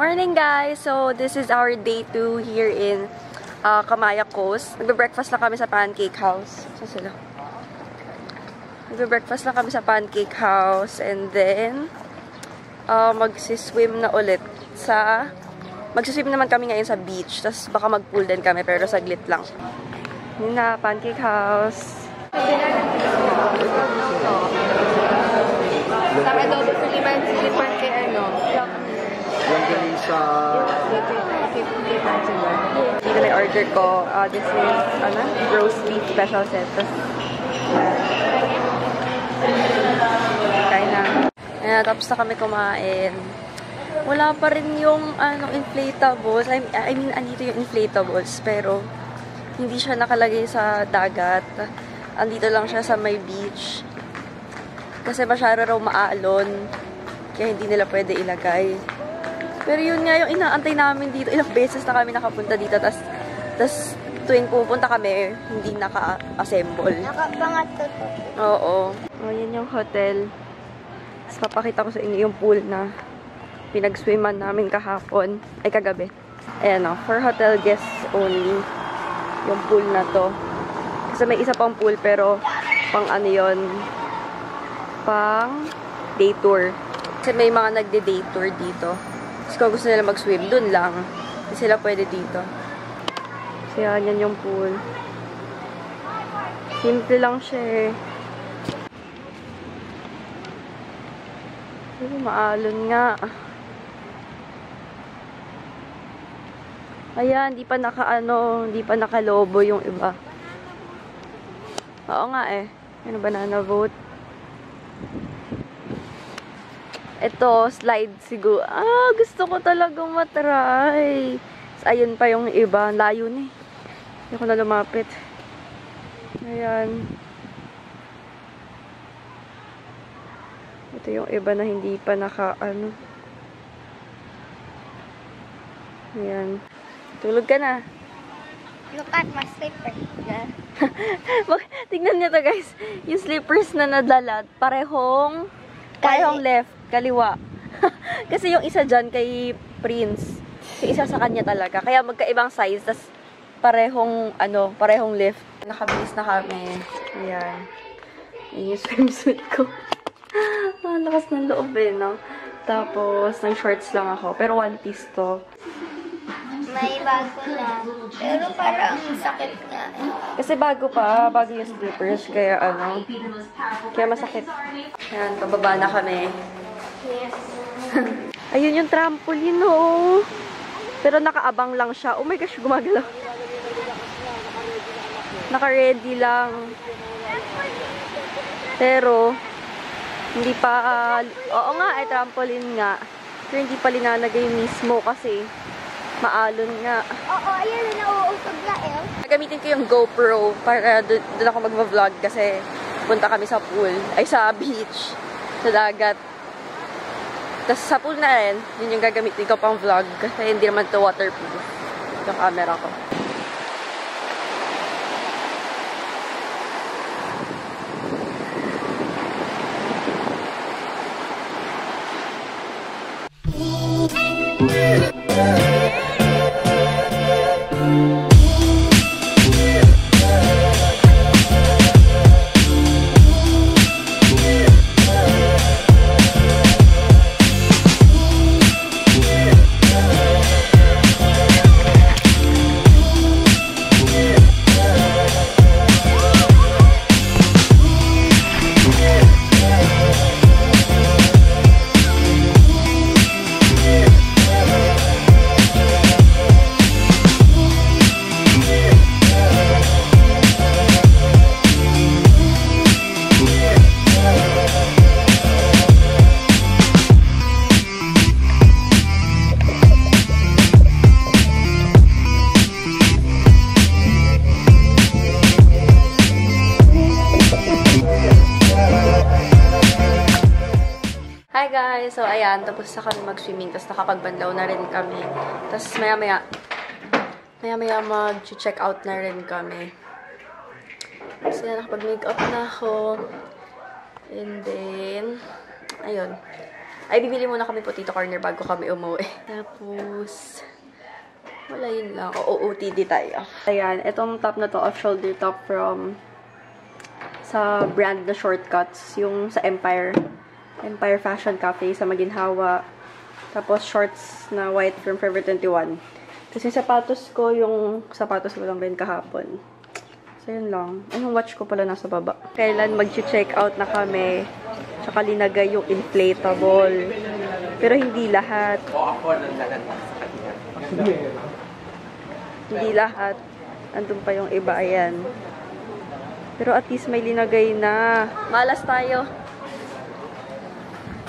Morning guys! So, this is our day 2 here in Kamaya Coast. Nagbe-breakfast lang kami sa Pancake House. Saan sila? Nagbe-breakfast lang kami sa Pancake House. And then, magsiswim na ulit sa... Magsiswim naman kami ngayon sa beach. Tapos baka mag-pool din kami, pero saglit lang. Yun na, Pancake House. Sa adobo sa liman kay ano? Yung Galisa. Dito na order ko. This is, roast beef special set. Kain na. Ayan, tapos na kami kumain. Wala pa rin yung, inflatables. I mean, andito yung inflatables. Pero, hindi siya nakalagay sa dagat. Andito lang siya sa may beach. Kasi masyado raw maalon. Kaya hindi nila pwede ilagay. Pero yun nga yung inaantay namin dito. Ilang beses na kami nakapunta dito. Tas tuwing pupunta kami, hindi naka-assemble. Nakapangato to. Oo. O, yan yung hotel. Tapos papakita ko sa inyo yung pool na pinag-swimman namin kahapon. Ay, kagabi. Ayan o. For hotel guests only. Yung pool na to. Kasi may isa pang pool pero pang ano yun. Pang day tour. Kasi may mga nagde-day tour dito. Kasi kung gusto nila mag-swim, dun lang. Hindi sila pwede dito. So yan yung pool. Simple lang siya eh. Maalon nga. Ayan, di pa hindi pa nakalobo yung iba. Oo nga eh. Ano, banana boat. Ito, slide siguro. Gusto ko talagang matry. Ayun pa yung iba. Layo na eh. Hindi ko na lumapit. Ayan. Ito yung iba na hindi pa Ayan. Tulog ka na. Look at my slippers. Tingnan niyo to guys. Yung slippers na nadala, parehong left, kaliwa. Kasi yung isa dyan kay Prince, yung isa sa kanya talaga. Kaya magkaibang size, tas parehong left. Nakabihis na kami. Ayan. Yun yung swimsuit ko. Lakas ng loob eh, no? Tapos, nag-shorts lang ako. Pero one piece to. May bago na. Pero parang sakit nga. Kasi bago yung slippers, kaya kaya masakit. Ayan, pababa na kami. Yes. Ayun yung trampoline, oh. Pero nakaabang lang siya. Oh my gosh, gumagalaw. Naka-ready lang. Pero, hindi pa, oo nga, trampoline nga. Pero hindi pa linalagay mismo kasi maalon nga. Oo, ayun na nauusog na eh. Gagamitin ko yung GoPro para doon ako mag-vlog kasi punta kami sa pool, ay sa beach, sa dagat. Tapos sa pool na rin, yun yung gagamitin ko pang vlog kasi hindi naman to waterproof yung camera ko. Hi guys! So ayan, tapos na kami mag-swimming, tapos nakapagbanlaw na rin kami. Tapos maya-maya mag-check out na rin kami. Tapos yan, nakapag-makeup na ako. And then, ayun. Ay, bibili muna kami potato corner bago kami umuwi. Tapos, wala yun lang. OOTD tayo. Ayan, itong top na to, off-shoulder top from sa brand na Shortcuts. Yung sa Empire Fashion Cafe sa Maginhawa. Tapos, shorts na white from Forever 21. Tapos yung sapatos ko lang rin kahapon. So, yun lang. Anong watch ko pala nasa baba. Kailan mag-check out na kami. Tsaka linagay yung inflatable. Pero hindi lahat. Hindi lahat. Andun pa yung iba, ayan. Pero at least may linagay na. Malas tayo.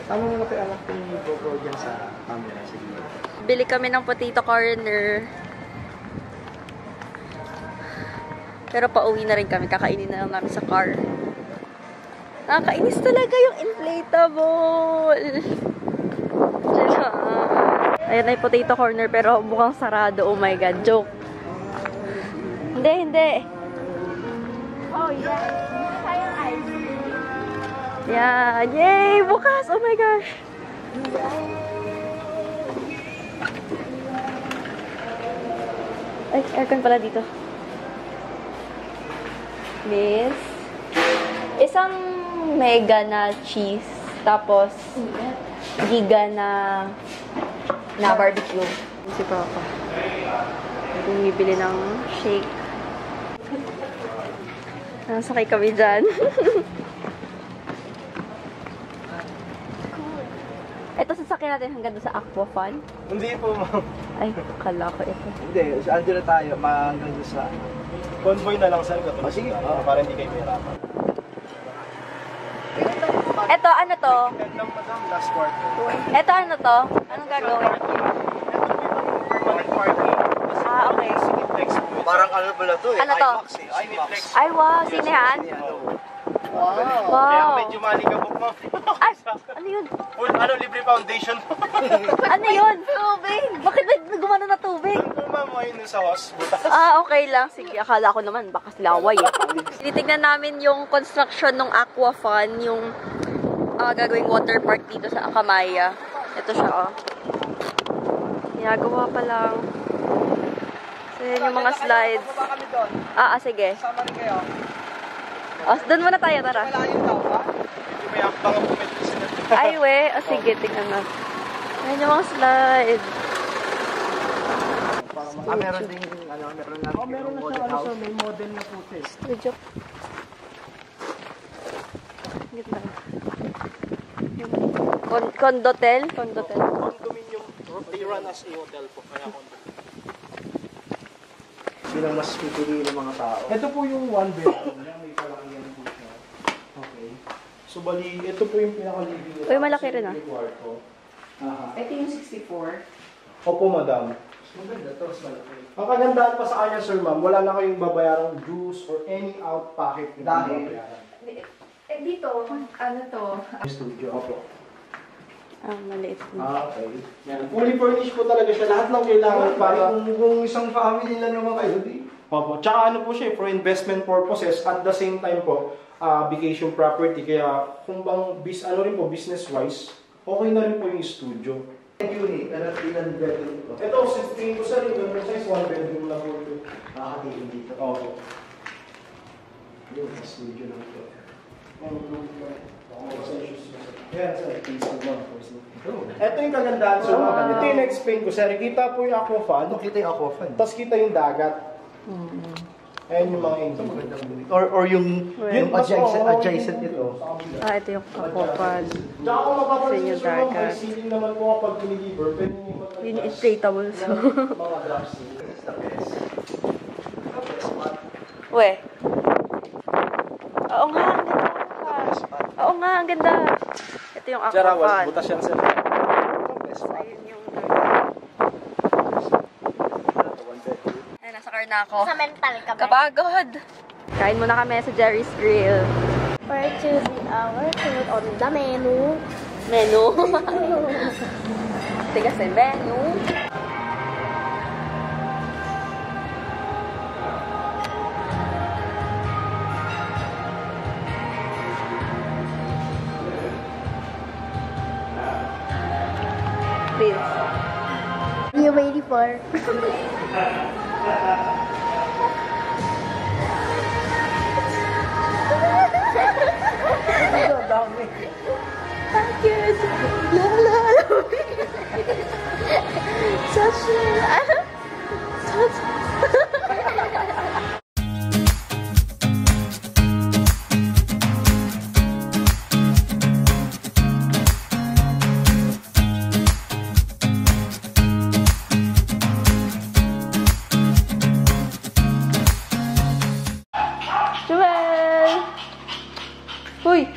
Tama mo na kay anak kung go dyan sa camera. Sige. Bili kami ng potato corner. Pero pauwi na rin kami. Kakainin na lang namin sa car. Nakakainis talaga yung inflatable. Ayan na yung potato corner pero mukhang sarado. Oh my God. Joke. Hindi. Oh, yeah. Sayang ice. Yan. Yay! Bukas! Oh my gosh! Ay, aircon pala dito. Miss. Isang mega na cheese. Tapos, giga na barbecue. Si Papa. Bumibili ng shake. Nasakay kami dyan. Ito sasakyan natin hanggang doon sa Aquafun. Hindi po, ma'am. Ay, kala ko ito. Hindi, andun na tayo. Hanggang doon sa... Convoy na lang, sir. Sige. Para hindi kayo mahirapan. Ito, ano to? Gandang madam, last quarter. Ito, ano to? Anong gagawin? Permanent parking. Ah, okay. Cineplex po. Parang ano pala to eh. Ano to? IMAX eh. IMAX. Ay, wow. Sinehan? Wow. Kaya Wow. medyo malikabok, ma'am. Ay, ano yun? Full, libre foundation po. Ano yun? Tubig. Bakit may gumano na tubig? Doon po, ma'am, ngayon sa house. Butas. Ah, okay lang. Sige, akala ko naman, baka silaway eh. Tinitignan namin yung construction ng Aquafun, yung gagawing water park dito sa Akamaya. Ito siya, oh. Ginagawa pa lang. So, yun yung mga slides. Sige. Sama rin kayo. Doon muna tayo, tara. Malayo daw, ha? Medyo may akbang ang pumilis. Ay, we. Sige, tingnan na. Ayan yung mga slides. Meron din, meron na. Meron na siya, may model na po, sir. Studio. Gitna. Condotel? Condotel. Condominium, they run as a hotel po. Kaya condominium. Silang mas pipili ng mga tao. Ito po yung one bedroom niya. May palakihan po siya. Okay. So, bali, ito po yung pinaka-living. Uy, malaki rin, ah. Kwarto. Ito yung 64. Opo, madam. Maganda to, mas malaki. Ang kagandahan pa sa kanya, sir, ma'am, wala na kayong babayarang dues or any out pocket na Dahil? babayaran. Dito, ano to? Studio. Opo. Maliit na. Okay. Yan. Fully furnished po talaga siya. Lahat ng kailangan para... Kung isang family lang naman kayo, di? Opo. Tsaka ano po siya, for investment purposes, at the same time po, vacation property. Kaya kung bang, business-wise, okay na rin po yung studio. Unit, ilan bedroom ko? Ito, since tingin ko sa rin, yung size, one bedroom na po ito. Nakakatingin dito. Opo. Yung studio lang ito. Yan, sir. Ito. Ito yung kagandahan, sir. Ito yung na-explain ko, sir. Kita po yung aquafun, Nakita yung aquafun. tapos kita yung dagat. Ayan yung mga engine. Or yung mas adjacent ito. Ito yung Aquafun. Tsaka kung mapapansin Sa inyo, nyo, sir, ma'am, dagat. may ceiling naman po kapag dinideliver, pwede nyo Yun yung inflatable. So. mga drops. We. Oo nga, ang ganda. Oo nga, ang ganda. Ito yung Aquafun. butas yan, sir. Ayun yung... Ay, nasa car na ako. Sa mental ka ba? Kapagod. Kain muna kami sa Jerry's Grill. For choosing our food on the menu. Menu. Ito kasi menu. you waiting for? Bakit? Lala. Such Joel! Uy!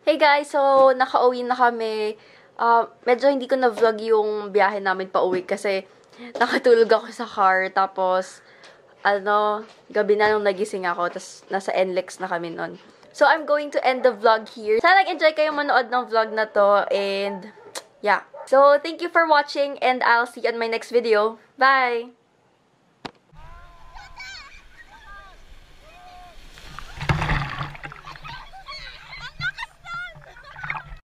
Hey guys, so nakauwi na kami. Medyo hindi ko na-vlog yung biyahe namin pa uwi kasi nakatulog ako sa car. Tapos, gabi na nung nagising ako. Tapos, nasa NLEX na kami nun. So, I'm going to end the vlog here. Sana nag-enjoy kayo manood ng vlog na to. And, yeah. So, thank you for watching and I'll see you on my next video. Bye!